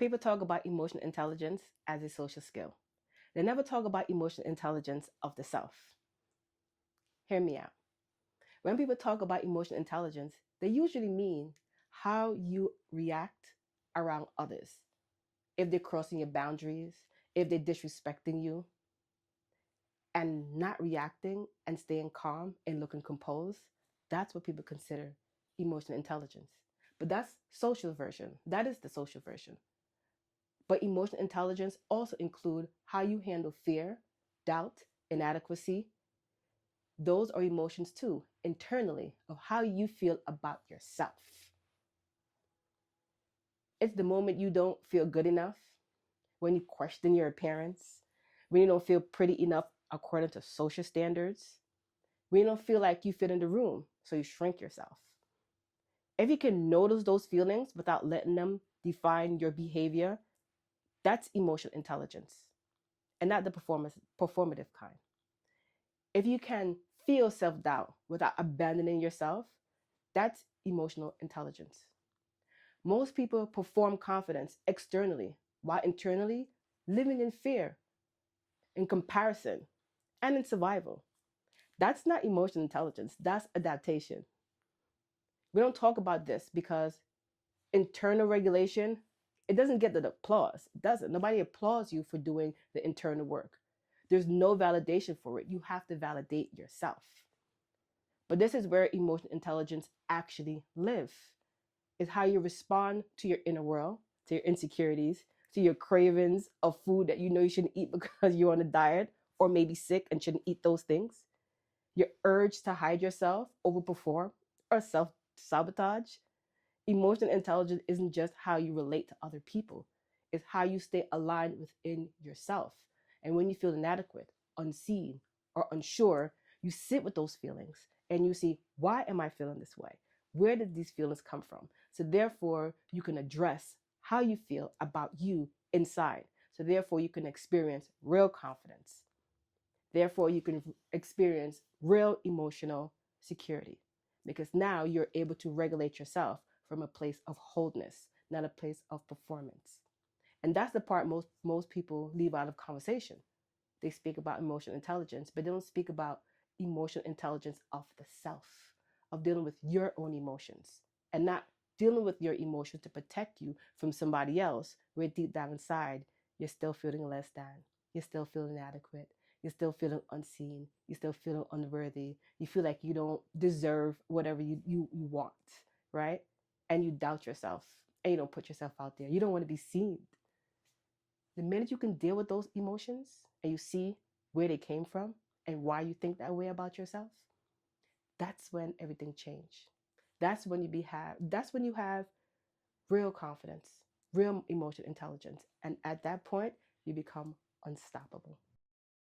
People talk about emotional intelligence as a social skill. They never talk about emotional intelligence of the self. Hear me out. When people talk about emotional intelligence, they usually mean how you react around others. If they're crossing your boundaries, if they're disrespecting you, and not reacting and staying calm and looking composed, that's what people consider emotional intelligence. But that's social version. That is the social version. But emotional intelligence also include how you handle fear, doubt, inadequacy. Those are emotions too, internally, of how you feel about yourself. It's the moment you don't feel good enough, when you question your appearance, when you don't feel pretty enough according to social standards, when you don't feel like you fit in the room, so you shrink yourself. If you can notice those feelings without letting them define your behavior, that's emotional intelligence, and not the performative kind. If you can feel self-doubt without abandoning yourself, that's emotional intelligence. Most people perform confidence externally, while internally living in fear, in comparison, and in survival. That's not emotional intelligence, that's adaptation. We don't talk about this because internal regulation, it doesn't get the applause. It doesn't. Nobody applauds you for doing the internal work. There's no validation for it. You have to validate yourself. But this is where emotional intelligence actually lives. Is how you respond to your inner world, to your insecurities, to your cravings of food that you know you shouldn't eat because you're on a diet or maybe sick and shouldn't eat those things. Your urge to hide yourself, overperform, or self-sabotage. Emotional intelligence isn't just how you relate to other people. It's how you stay aligned within yourself. And when you feel inadequate, unseen, or unsure, you sit with those feelings and you see, why am I feeling this way? Where did these feelings come from? So therefore, you can address how you feel about you inside. So therefore, you can experience real confidence. Therefore, you can experience real emotional security because now you're able to regulate yourself from a place of wholeness, not a place of performance. And that's the part most people leave out of conversation. They speak about emotional intelligence, but they don't speak about emotional intelligence of the self, of dealing with your own emotions and not dealing with your emotions to protect you from somebody else, where deep down inside, you're still feeling less than, you're still feeling inadequate, you're still feeling unseen, you're still feeling unworthy, you feel like you don't deserve whatever you want, right? And you doubt yourself and you don't put yourself out there. You don't want to be seen. The minute you can deal with those emotions and you see where they came from and why you think that way about yourself, that's when everything changed. That's when you have real confidence, real emotional intelligence. And at that point, you become unstoppable.